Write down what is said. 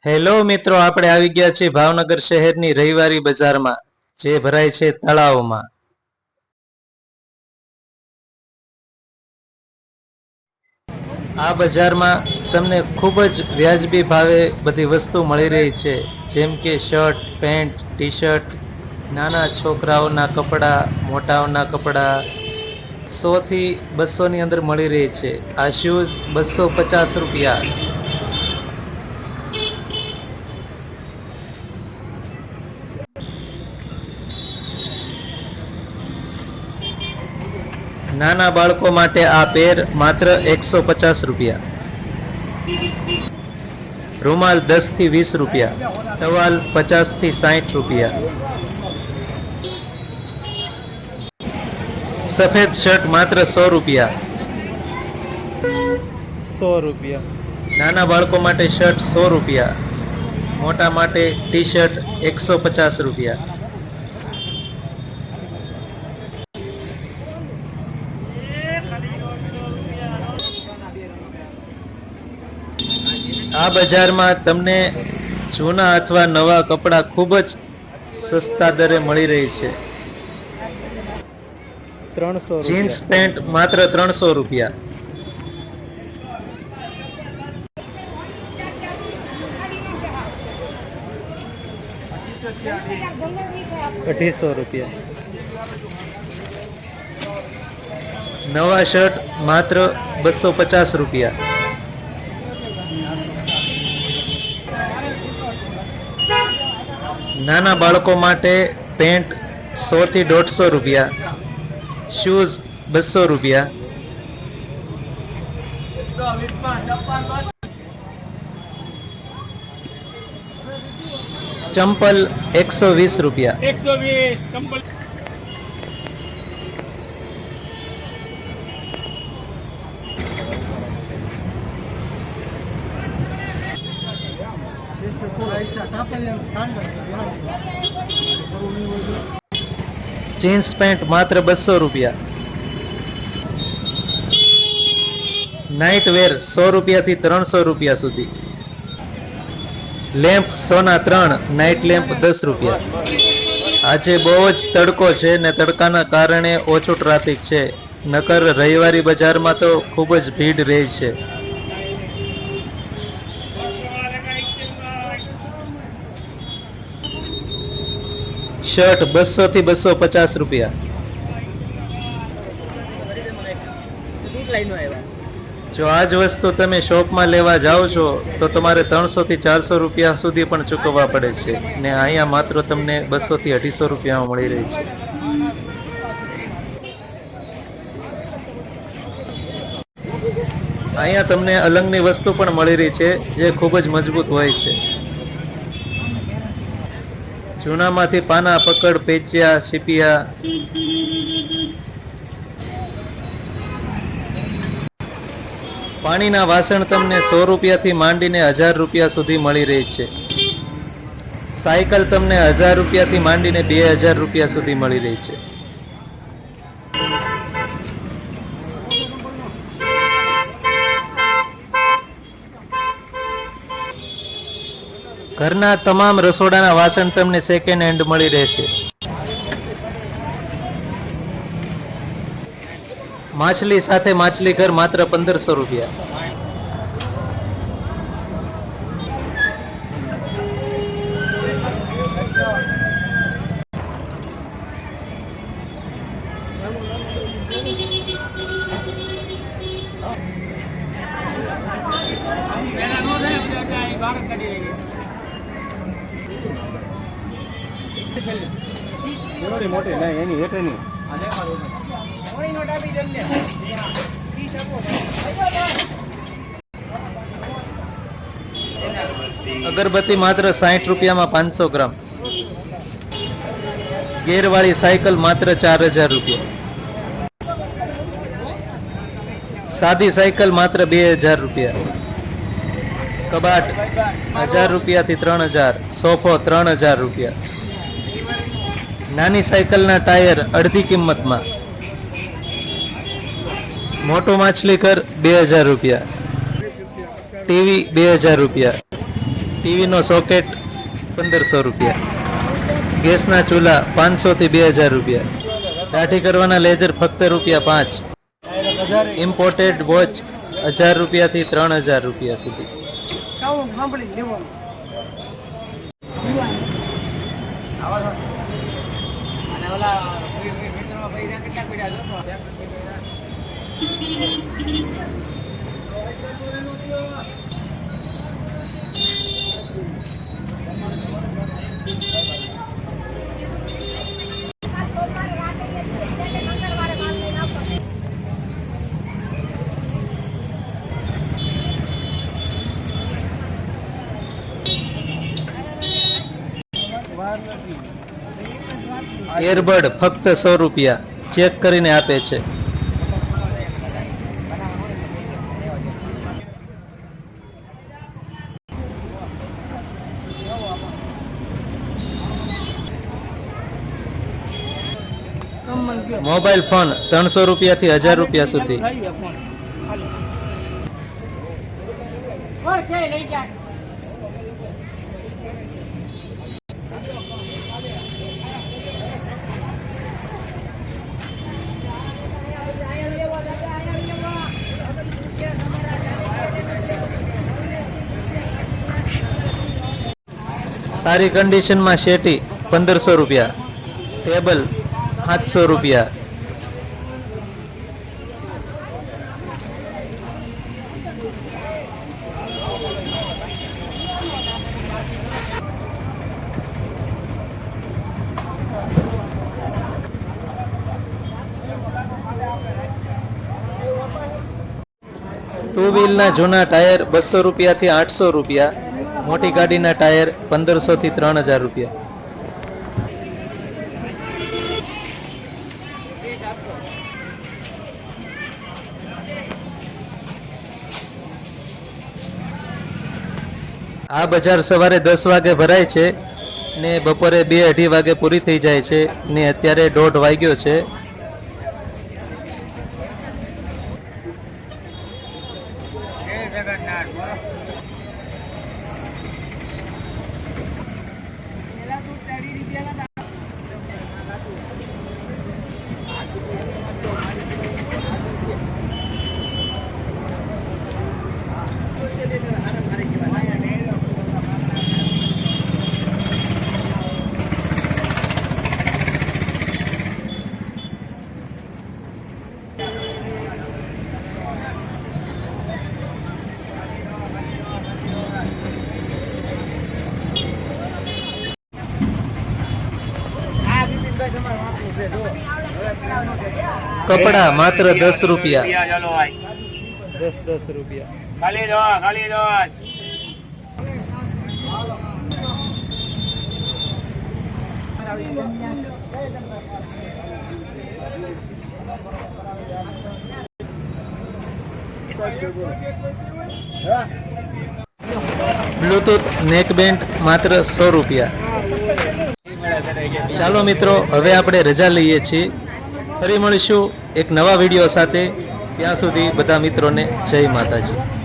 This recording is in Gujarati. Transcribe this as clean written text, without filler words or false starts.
હેલો મિત્રો, આપણે આવી ગયા છીએ ભાવનગર શહેરની રવિવારી બજારમાં, જે ભરાય છે તળાવમાં. આ બજારમાં તમને ખૂબ જ વ્યાજબી ભાવે બધી વસ્તુ મળી રહી છે, જેમ કે શર્ટ, પેન્ટ, ટી શર્ટ, નાના છોકરાઓના કપડાં, મોટાઓના કપડાં 100 થી 200 ની અંદર મળી રહી છે. આ શૂઝ 250 રૂપિયા. નાના બાળકો માટે આ પેર માત્ર 150 રૂપિયા. રૂમાલ 10 થી 20 રૂપિયા. ટવાલ 50 થી 60 રૂપિયા. સફેદ શર્ટ માત્ર 100 રૂપિયા. 100 રૂપિયા. નાના બાળકો માટે શર્ટ 100 રૂપિયા. મોટા માટે ટી શર્ટ 150 રૂપિયા. આ બજારમાં તમને જૂના અથવા નવા કપડાં ખૂબ જ સસ્તા દરે મળી રહી છે. 300 જીન્સ પેન્ટ માત્ર 300 રૂપિયા. ₹250. નવા શર્ટ માત્ર 250 રૂપિયા. નાના બાળકો માટે પેન્ટ 100 થી 150 રૂપિયા. શૂઝ 200 રૂપિયા. ચંપલ 120 રૂપિયા. 120 ચંપલ. જીન્સ પેન્ટ માત્ર 200 રૂપિયા. નાઇટ વેર 100 રૂપિયાથી 300 રૂપિયા સુધી. લેમ્પ 100 ના 3, નાઇટ લેમ્પ 10 રૂપિયા. આજે બહુ જ તડકો છે ને તડકાના કારણે ઓછું ટ્રાફિક છે, નકર રવિવારી બજારમાં તો ખૂબ જ ભીડ રહે છે. શર્ટ 200 થી 250 રૂપિયા. જો આ જ વસ્તુ તમે શોપમાં લેવા જાઓ છો તો તમારે 300 થી 400 રૂપિયા સુધી પણ ચૂકવવા પડે છે, ને અહીંયા માત્ર તમને 200 થી 250 રૂપિયામાં મળી રહી છે. અહીંયા તમને અલંગની વસ્તુ પણ મળી રહી છે, જે ખૂબ જ મજબૂત હોય છે. જૂનામાંથી પાના, પકડ, પેચિયા, સીપિયા. પાણીના વાસણ તમને 100 રૂપિયાથી માંડીને 1000 રૂપિયા સુધી મળી રહી છે. સાયકલ તમને 1000 રૂપિયાથી માંડીને 2000 રૂપિયા સુધી મળી રહી છે. ઘરના તમામ રસોડાના વાસણ તમને સેકન્ડ હેન્ડ મળી રહેશે. માછલી સાથે માછલી ઘર માત્ર 1500 રૂપિયા. મોટી નહીં એની હેઠળની અગરબત્તી માત્ર 60 રૂપિયામાં 500 ગ્રામ. ગેરવાળી સાયકલ માત્ર 4000 રૂપિયા. સાદી સાયકલ માત્ર 2000 રૂપિયા. કબાટ 1000 રૂપિયાથી 3000. સોફો 3000 રૂપિયા. નાની સાયકલના ટાયર અડધી કિંમતમાં. મોટો માછલી ઘર 2000 રૂપિયા. ટીવી 2000 રૂપિયા. ટીવીનો સોકેટ 1500 રૂપિયા. ગેસના ચૂલા 500 થી 2000 રૂપિયા. દાઢી કરવાના લેઝર ફક્ત ₹5. ઇમ્પોર્ટેડ વોચ 1000 રૂપિયાથી 3000 રૂપિયા સુધી. એરબડ ફક્ત 100 રૂપિયા. ચેક કરીને આપે છે. મોબાઈલ ફોન 300 રૂપિયાથી 1000 રૂપિયા સુધી. સારી કન્ડિશનમાં શેટી 1500 રૂપિયા. ટેબલ 700 રૂપિયા. ટુ વ્હીલના જૂના ટાયર 200 રૂપિયાથી 800 રૂપિયા. મોટી ગાડીના ટાયર 1500 થી 3000 રૂપિયા. આ બજાર સવારે 10 વાગે ભરાય છે ને બપોરે 2-2:30 વાગે પૂરી થઈ જાય છે ને અત્યારે 1:30 વાગ્યો છે. કપડા માત્ર 10 રૂપિયા. 10 રૂપિયા. ખાલી દો બ્લૂટૂથ નેક બેન્ડ માત્ર 100 રૂપિયા. ચાલો મિત્રો, હવે આપણે રજા લઈએ છીએ. ફરી મળીશું એક નવા વિડીયો સાથે. ત્યાં સુધી બધા મિત્રોને જય માતાજી.